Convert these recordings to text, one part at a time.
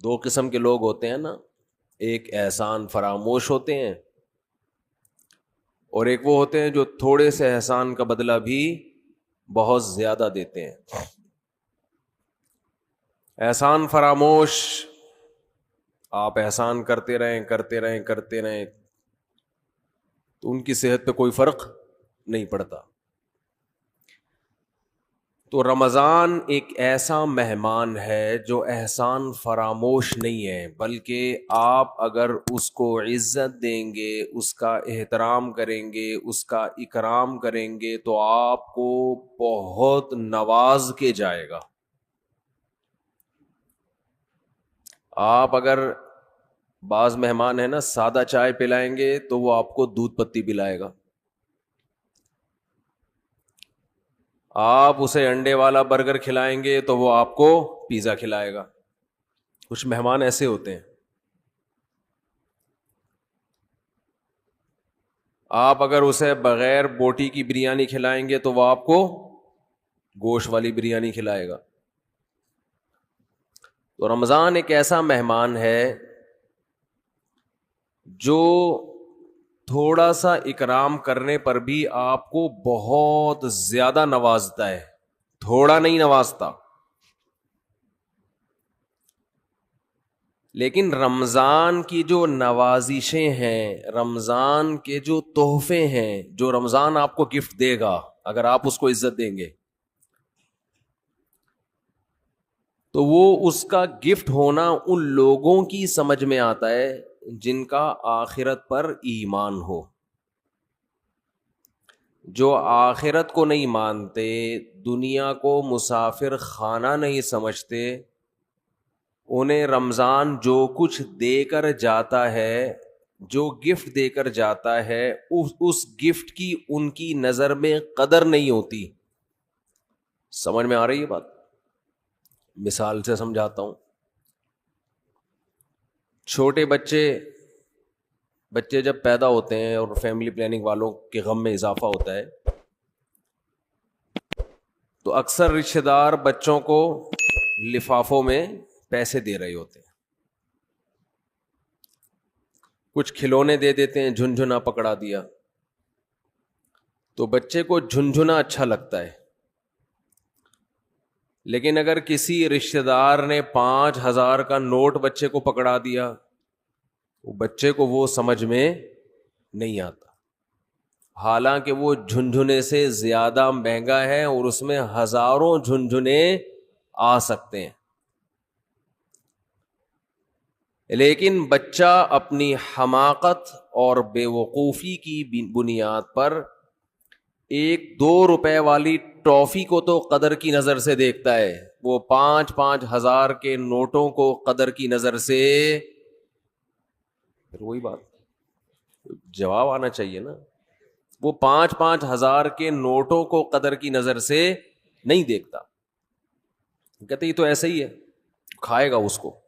دو قسم کے لوگ ہوتے ہیں نا، ایک احسان فراموش ہوتے ہیں، اور ایک وہ ہوتے ہیں جو تھوڑے سے احسان کا بدلہ بھی بہت زیادہ دیتے ہیں۔ احسان فراموش، آپ احسان کرتے رہیں کرتے رہیں کرتے رہیں تو ان کی صحت پہ کوئی فرق نہیں پڑتا۔ تو رمضان ایک ایسا مہمان ہے جو احسان فراموش نہیں ہے، بلکہ آپ اگر اس کو عزت دیں گے، اس کا احترام کریں گے، اس کا اکرام کریں گے تو آپ کو بہت نواز کے جائے گا۔ آپ اگر بعض مہمان ہیں نا سادہ چائے پلائیں گے تو وہ آپ کو دودھ پتی پلائے گا، آپ اسے انڈے والا برگر کھلائیں گے تو وہ آپ کو پیزا کھلائے گا۔ کچھ مہمان ایسے ہوتے ہیں۔ آپ اگر اسے بغیر بوٹی کی بریانی کھلائیں گے تو وہ آپ کو گوشت والی بریانی کھلائے گا۔ تو رمضان ایک ایسا مہمان ہے جو تھوڑا سا اکرام کرنے پر بھی آپ کو بہت زیادہ نوازتا ہے، تھوڑا نہیں نوازتا۔ لیکن رمضان کی جو نوازشیں ہیں، رمضان کے جو تحفے ہیں، جو رمضان آپ کو گفٹ دے گا اگر آپ اس کو عزت دیں گے، تو وہ اس کا گفٹ ہونا ان لوگوں کی سمجھ میں آتا ہے جن کا آخرت پر ایمان ہو۔ جو آخرت کو نہیں مانتے، دنیا کو مسافر خانہ نہیں سمجھتے، انہیں رمضان جو کچھ دے کر جاتا ہے، جو گفٹ دے کر جاتا ہے، اس گفٹ کی ان کی نظر میں قدر نہیں ہوتی۔ سمجھ میں آ رہی ہے بات؟ مثال سے سمجھاتا ہوں۔ چھوٹے بچے جب پیدا ہوتے ہیں اور فیملی پلاننگ والوں کے غم میں اضافہ ہوتا ہے تو اکثر رشتہ دار بچوں کو لفافوں میں پیسے دے رہے ہوتے ہیں، کچھ کھلونے دے دیتے ہیں، جھنجھنا پکڑا دیا، تو بچے کو جھنجھنا اچھا لگتا ہے۔ لیکن اگر کسی رشتہ دار نے 5,000 کا نوٹ بچے کو پکڑا دیا، وہ بچے کو وہ سمجھ میں نہیں آتا، حالانکہ وہ جھنجھنے سے زیادہ مہنگا ہے اور اس میں ہزاروں جھنجھنے آ سکتے ہیں۔ لیکن بچہ اپنی حماقت اور بے وقوفی کی بنیاد پر 1-2 روپے والی ٹافی کو تو قدر کی نظر سے دیکھتا ہے، وہ 5,000 کے نوٹوں کو قدر کی نظر سے، پھر وہی بات جواب آنا چاہیے نا، وہ 5,000 کے نوٹوں کو قدر کی نظر سے نہیں دیکھتا، کہتے یہ تو ایسا ہی ہے، کھائے گا اس کو۔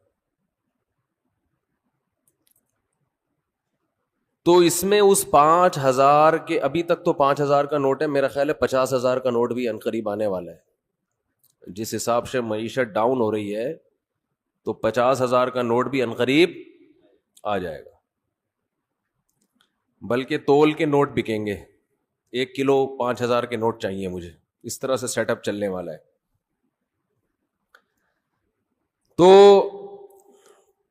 تو اس میں اس 5,000 کے، ابھی تک تو 5,000 کا نوٹ ہے، میرا خیال ہے 50,000 کا نوٹ بھی عنقریب آنے والا ہے۔ جس حساب سے معیشت ڈاؤن ہو رہی ہے تو 50,000 کا نوٹ بھی عنقریب آ جائے گا، بلکہ تول کے نوٹ بکیں گے، 1 کلو 5,000 کے نوٹ چاہیے مجھے، اس طرح سے سیٹ اپ چلنے والا ہے۔ تو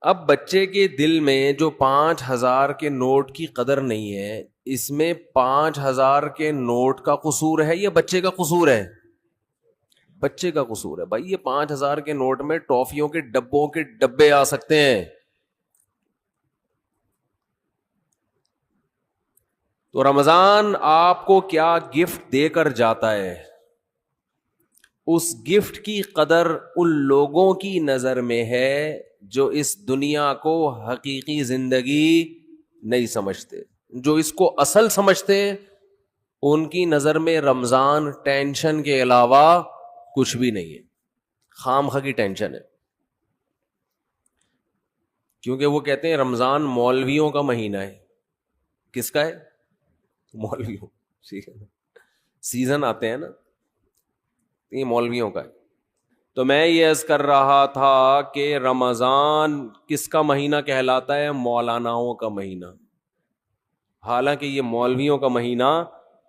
اب بچے کے دل میں جو 5,000 کے نوٹ کی قدر نہیں ہے، اس میں 5,000 کے نوٹ کا قصور ہے یا بچے کا قصور ہے؟ بچے کا قصور ہے۔ بھائی یہ 5,000 کے نوٹ میں ٹافیوں کے ڈبوں کے ڈبے آ سکتے ہیں۔ تو رمضان آپ کو کیا گفٹ دے کر جاتا ہے، اس گفٹ کی قدر ان لوگوں کی نظر میں ہے جو اس دنیا کو حقیقی زندگی نہیں سمجھتے۔ جو اس کو اصل سمجھتے ان کی نظر میں رمضان ٹینشن کے علاوہ کچھ بھی نہیں ہے، خام خواہ کی ٹینشن ہے۔ کیونکہ وہ کہتے ہیں رمضان مولویوں کا مہینہ ہے۔ کس کا ہے؟ مولویوں، ٹھیک ہے نا، سیزن آتے ہیں نا، یہ مولویوں کا ہے۔ تو میں یہ عرض کر رہا تھا کہ رمضان کس کا مہینہ کہلاتا ہے؟ مولاناؤں کا مہینہ. حالانکہ یہ مولویوں کا مہینہ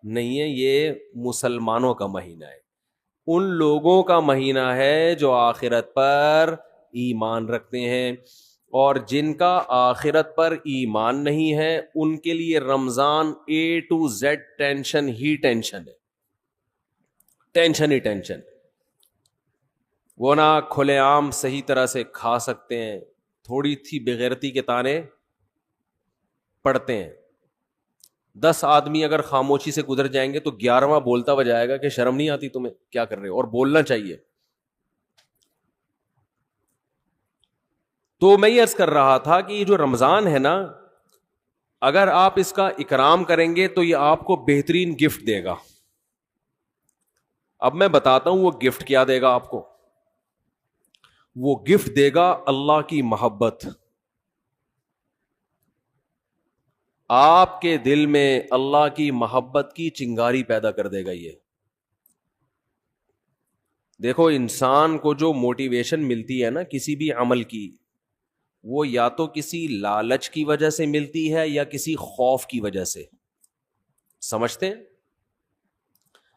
نہیں ہے، یہ مسلمانوں کا مہینہ ہے. ان لوگوں کا مہینہ ہے جو آخرت پر ایمان رکھتے ہیں، اور جن کا آخرت پر ایمان نہیں ہے ان کے لیے رمضان A to Z tension he tension ہے، ٹینشن ہی ٹینشن. وہ نہ کھلے عام صحیح طرح سے کھا سکتے ہیں، تھوڑی سی بغیرتی کے تانے پڑتے ہیں. 10 آدمی اگر خاموشی سے گزر جائیں گے تو 11واں بولتا ہوا جائے گا کہ شرم نہیں آتی تمہیں، کیا کر رہے ہو، اور بولنا چاہیے. تو میں یہ عرض کر رہا تھا کہ یہ جو رمضان ہے نا، اگر آپ اس کا اکرام کریں گے تو یہ آپ کو بہترین گفٹ دے گا. اب میں بتاتا ہوں وہ گفٹ کیا دے گا آپ کو. وہ گفٹ دے گا اللہ کی محبت. آپ کے دل میں اللہ کی محبت کی چنگاری پیدا کر دے گا. یہ دیکھو، انسان کو جو موٹیویشن ملتی ہے نا کسی بھی عمل کی، وہ یا تو کسی لالچ کی وجہ سے ملتی ہے یا کسی خوف کی وجہ سے. سمجھتے ہیں؟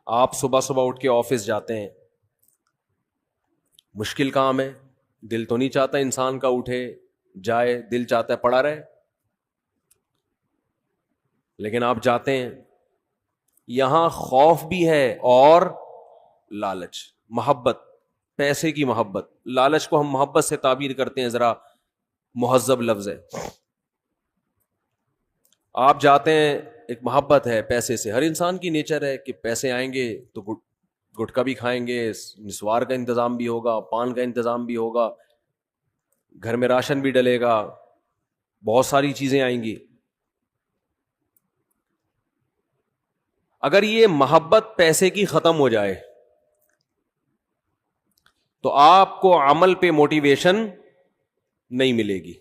آپ صبح صبح اٹھ کے آفس جاتے ہیں، مشکل کام ہے، دل تو نہیں چاہتا انسان کا اٹھے جائے، دل چاہتا ہے پڑا رہے، لیکن آپ جاتے ہیں. یہاں خوف بھی ہے اور لالچ، محبت، پیسے کی محبت. لالچ کو ہم محبت سے تعبیر کرتے ہیں، ذرا مہذب لفظ ہے. آپ جاتے ہیں، ایک محبت ہے پیسے سے، ہر انسان کی نیچر ہے کہ پیسے آئیں گے تو گٹکا بھی کھائیں گے، نسوار کا انتظام بھی ہوگا، پان کا انتظام بھی ہوگا، گھر میں راشن بھی ڈلے گا، بہت ساری چیزیں آئیں گی. اگر یہ محبت پیسے کی ختم ہو جائے تو آپ کو عمل پہ موٹیویشن نہیں ملے گی.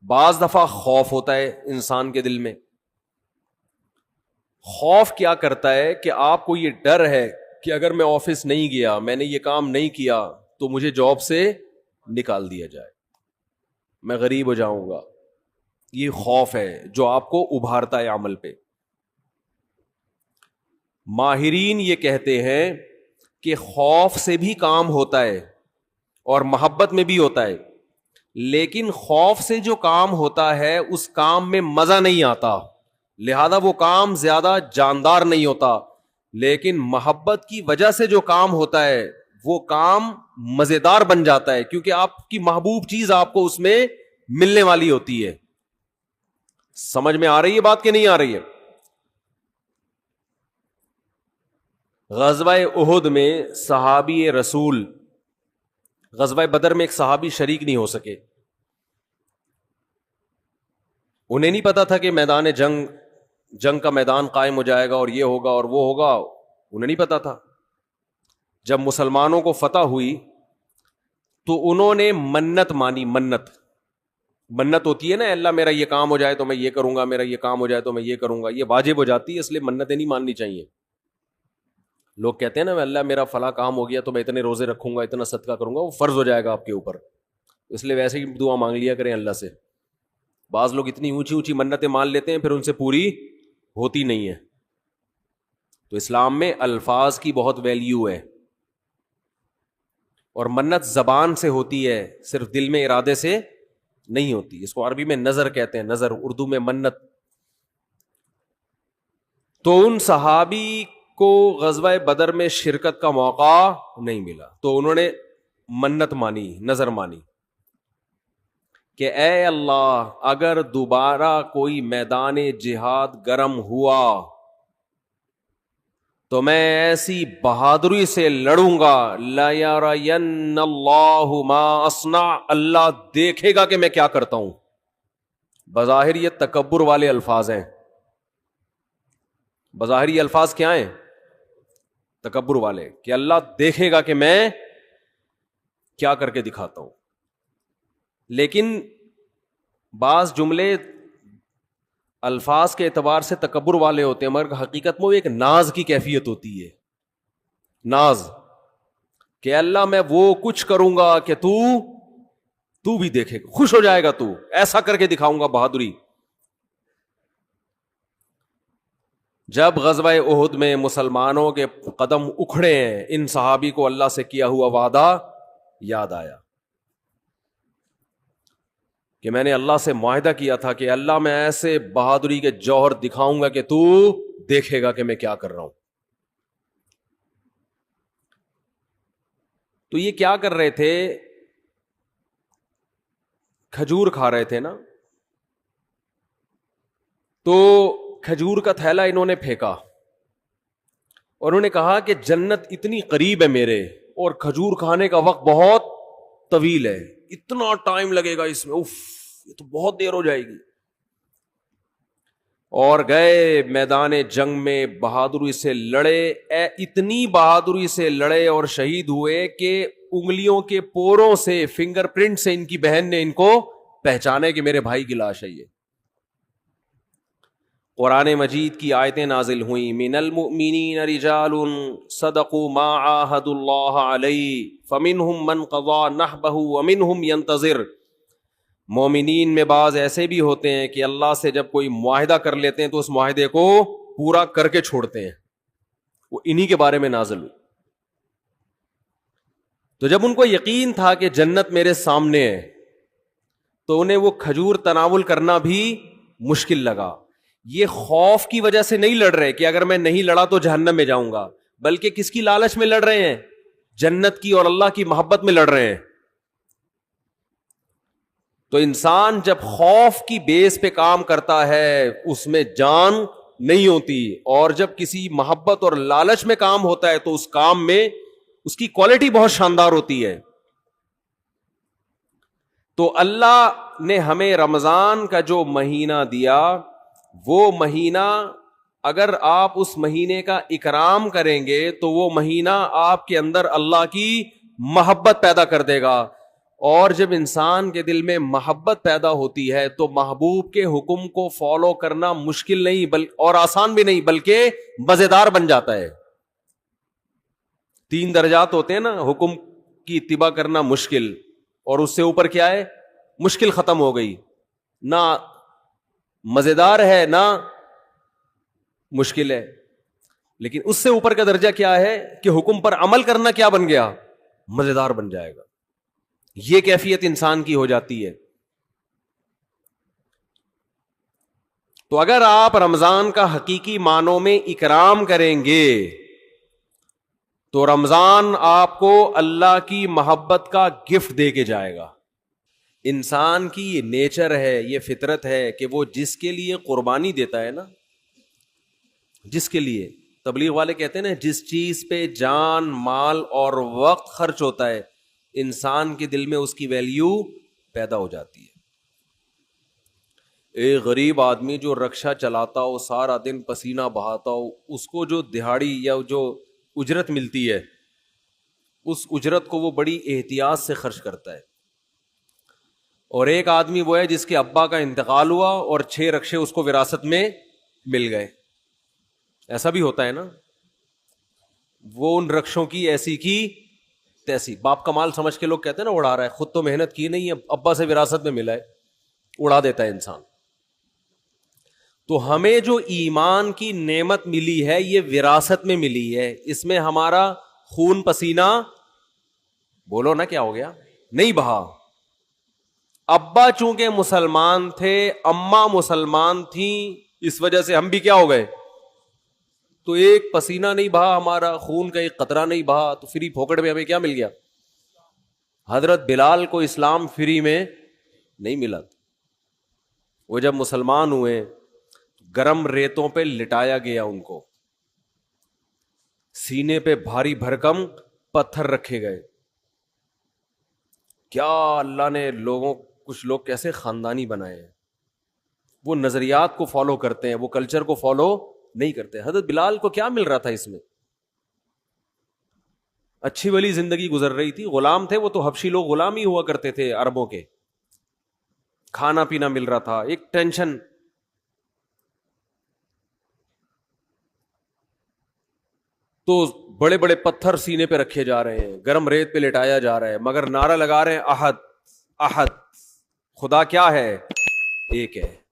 بعض دفعہ خوف ہوتا ہے انسان کے دل میں. خوف کیا کرتا ہے کہ آپ کو یہ ڈر ہے کہ اگر میں آفس نہیں گیا، میں نے یہ کام نہیں کیا تو مجھے جاب سے نکال دیا جائے، میں غریب ہو جاؤں گا. یہ خوف ہے جو آپ کو ابھارتا ہے عمل پہ. ماہرین یہ کہتے ہیں کہ خوف سے بھی کام ہوتا ہے اور محبت میں بھی ہوتا ہے، لیکن خوف سے جو کام ہوتا ہے اس کام میں مزہ نہیں آتا، لہذا وہ کام زیادہ جاندار نہیں ہوتا. لیکن محبت کی وجہ سے جو کام ہوتا ہے وہ کام مزیدار بن جاتا ہے، کیونکہ آپ کی محبوب چیز آپ کو اس میں ملنے والی ہوتی ہے. سمجھ میں آ رہی ہے بات کہ نہیں آ رہی ہے؟ غزوہ احد میں صحابی رسول، غزوہ بدر میں ایک صحابی شریک نہیں ہو سکے. انہیں نہیں پتا تھا کہ میدان جنگ کا میدان قائم ہو جائے گا اور یہ ہوگا اور وہ ہوگا، انہیں نہیں پتا تھا. جب مسلمانوں کو فتح ہوئی تو انہوں نے منت مانی. منت ہوتی ہے نا، اللہ میرا یہ کام ہو جائے تو میں یہ کروں گا، میرا یہ کام ہو جائے تو میں یہ کروں گا. یہ واجب ہو جاتی ہے، اس لیے منتیں نہیں ماننی چاہیے. لوگ کہتے ہیں نا اللہ میرا فلاں کام ہو گیا تو میں اتنے روزے رکھوں گا، اتنا صدقہ کروں گا، وہ فرض ہو جائے گا آپ کے اوپر، اس لیے ویسے ہی دعا مانگ لیا کریں اللہ سے. بعض لوگ اتنی اونچی اونچی منتیں مان لیتے ہیں پھر ان سے پوری ہوتی نہیں ہے. تو اسلام میں الفاظ کی بہت ویلیو ہے، اور منت زبان سے ہوتی ہے، صرف دل میں ارادے سے نہیں ہوتی. اس کو عربی میں نظر کہتے ہیں، نظر، اردو میں منت. تو ان صحابی کو غزوہ بدر میں شرکت کا موقع نہیں ملا تو انہوں نے منت مانی، نظر مانی کہ اے اللہ اگر دوبارہ کوئی میدان جہاد گرم ہوا تو میں ایسی بہادری سے لڑوں گا، لَيَرَيَنَّ اللَّهُ مَا أَصْنَعُ، اللہ دیکھے گا کہ میں کیا کرتا ہوں. بظاہر یہ تکبر والے الفاظ ہیں، بظاہر یہ الفاظ کیا ہیں؟ تکبر والے، کہ اللہ دیکھے گا کہ میں کیا کر کے دکھاتا ہوں. لیکن بعض جملے الفاظ کے اعتبار سے تکبر والے ہوتے ہیں، مگر حقیقت میں وہ ایک ناز کی کیفیت ہوتی ہے. ناز کہ اللہ میں وہ کچھ کروں گا کہ تو بھی دیکھے گا، خوش ہو جائے گا، تو ایسا کر کے دکھاؤں گا بہادری. جب غزوہ احد میں مسلمانوں کے قدم اکھڑے ہیں، ان صحابی کو اللہ سے کیا ہوا وعدہ یاد آیا کہ میں نے اللہ سے معاہدہ کیا تھا کہ اللہ میں ایسے بہادری کے جوہر دکھاؤں گا کہ تو دیکھے گا کہ میں کیا کر رہا ہوں. تو یہ کیا کر رہے تھے؟ کھجور کھا رہے تھے نا، تو کھجور کا تھیلا انہوں نے پھینکا اور انہوں نے کہا کہ جنت اتنی قریب ہے میرے، اور کھجور کھانے کا وقت بہت طویل ہے، اتنا ٹائم لگے گا اس میں، اف یہ تو بہت دیر ہو جائے گی. اور گئے میدان جنگ میں، بہادری سے لڑے، اتنی بہادری سے لڑے اور شہید ہوئے کہ انگلیوں کے پوروں سے، فنگر پرنٹ سے ان کی بہن نے ان کو پہچانے کہ میرے بھائی کی لاش ہے یہ. قرآن مجید کی آیتیں نازل ہوئیں، من المؤمنین رجال صدقوا ما عاہدوا اللہ علیہ فمنہم من قضى نحبہ ومنہم ینتظر. مومنین میں بعض ایسے بھی ہوتے ہیں کہ اللہ سے جب کوئی معاہدہ کر لیتے ہیں تو اس معاہدے کو پورا کر کے چھوڑتے ہیں، وہ انہی کے بارے میں نازل ہوئی. تو جب ان کو یقین تھا کہ جنت میرے سامنے ہے تو انہیں وہ کھجور تناول کرنا بھی مشکل لگا. یہ خوف کی وجہ سے نہیں لڑ رہے کہ اگر میں نہیں لڑا تو جہنم میں جاؤں گا، بلکہ کس کی لالچ میں لڑ رہے ہیں؟ جنت کی اور اللہ کی محبت میں لڑ رہے ہیں. تو انسان جب خوف کی بیس پہ کام کرتا ہے اس میں جان نہیں ہوتی، اور جب کسی محبت اور لالچ میں کام ہوتا ہے تو اس کام میں اس کی کوالٹی بہت شاندار ہوتی ہے. تو اللہ نے ہمیں رمضان کا جو مہینہ دیا، وہ مہینہ اگر آپ اس مہینے کا اکرام کریں گے تو وہ مہینہ آپ کے اندر اللہ کی محبت پیدا کر دے گا. اور جب انسان کے دل میں محبت پیدا ہوتی ہے تو محبوب کے حکم کو فالو کرنا مشکل نہیں اور آسان بھی نہیں، بلکہ مزیدار بن جاتا ہے. 3 درجات ہوتے ہیں نا، حکم کی اتباع کرنا مشکل، اور اس سے اوپر کیا ہے؟ مشکل ختم ہو گئی، نہ مزیدار ہے نہ مشکل ہے. لیکن اس سے اوپر کا درجہ کیا ہے کہ حکم پر عمل کرنا کیا بن گیا؟ مزیدار بن جائے گا. یہ کیفیت انسان کی ہو جاتی ہے. تو اگر آپ رمضان کا حقیقی معنوں میں اکرام کریں گے تو رمضان آپ کو اللہ کی محبت کا گفٹ دے کے جائے گا. انسان کی یہ نیچر ہے، یہ فطرت ہے کہ وہ جس کے لیے قربانی دیتا ہے نا، جس کے لیے، تبلیغ والے کہتے ہیں نا، جس چیز پہ جان، مال اور وقت خرچ ہوتا ہے انسان کے دل میں اس کی ویلیو پیدا ہو جاتی ہے. ایک غریب آدمی جو رکشہ چلاتا ہو، سارا دن پسینہ بہاتا ہو، اس کو جو دہاڑی یا جو اجرت ملتی ہے اس اجرت کو وہ بڑی احتیاط سے خرچ کرتا ہے. اور ایک آدمی وہ ہے جس کے ابا کا انتقال ہوا اور 6 رکشے اس کو وراثت میں مل گئے. ایسا بھی ہوتا ہے نا، وہ ان رکشوں کی ایسی کی تیسی، باپ کا مال سمجھ کے لوگ کہتے ہیں نا اڑا رہا ہے، خود تو محنت کی نہیں ہے، ابا سے وراثت میں ملا ہے، اڑا دیتا ہے انسان. تو ہمیں جو ایمان کی نعمت ملی ہے یہ وراثت میں ملی ہے، اس میں ہمارا خون پسینہ، بولو نا کیا ہو گیا، نہیں بہا. ابا چونکہ مسلمان تھے، اماں مسلمان تھیں، اس وجہ سے ہم بھی کیا ہو گئے، تو ایک پسینہ نہیں بہا ہمارا، خون کا ایک قطرہ نہیں بہا، تو فری پھوکٹ میں ہمیں کیا مل گیا؟ حضرت بلال کو اسلام فری میں نہیں ملا. وہ جب مسلمان ہوئے گرم ریتوں پہ لٹایا گیا، ان کو سینے پہ بھاری بھرکم پتھر رکھے گئے. کیا اللہ نے کچھ لوگ کیسے خاندانی بنائے ہیں، وہ نظریات کو فالو کرتے ہیں، وہ کلچر کو فالو نہیں کرتے. حضرت بلال کو کیا مل رہا تھا اس میں؟ اچھی والی زندگی گزر رہی تھی، غلام تھے وہ، تو حبشی لوگ غلام ہی ہوا کرتے تھے عربوں کے، کھانا پینا مل رہا تھا، ایک ٹینشن. تو بڑے بڑے پتھر سینے پہ رکھے جا رہے ہیں, گرم ریت پہ لٹایا جا رہا ہے, مگر نعرہ لگا رہے ہیں احد احد. خدا کیا ہے؟ ایک ہے.